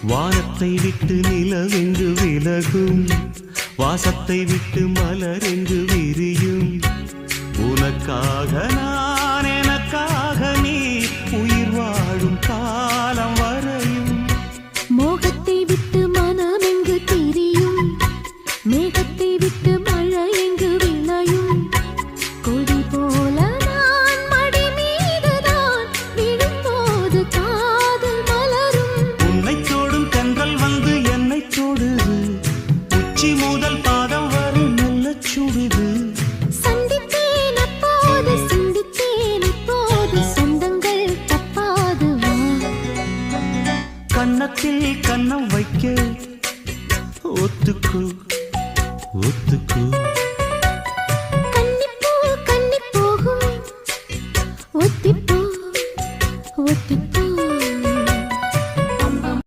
வானத்தை விட்டு நிலவென்று விலகும், வாசத்தை விட்டு மலரென்று விரியும். உனக்காக நான், எனக்காக நீ, உயிர் வாழும் காலம் வரையும். மோகத்தை விட்டு மனம் எங்கு திரியும், மேகத்தை விட்டு மழை எங்கு விளையும். கொடி போல நான் மடி மீதுதான் விழும்போது காதல் மலரும். உன்னை தோடும் தென்றல் வந்து என்னை தொடுது, உச்சி முதல் பாதம் வரை நல்ல சுடுது. சந்தித்தேன் அப்போது, சிந்தித்தேன் இப்போது, சொந்தங்கள் தப்பாது வா. கன்னத்தில் கன்னம் வைக்க ஒத்துக்கு ஒத்துக்கு.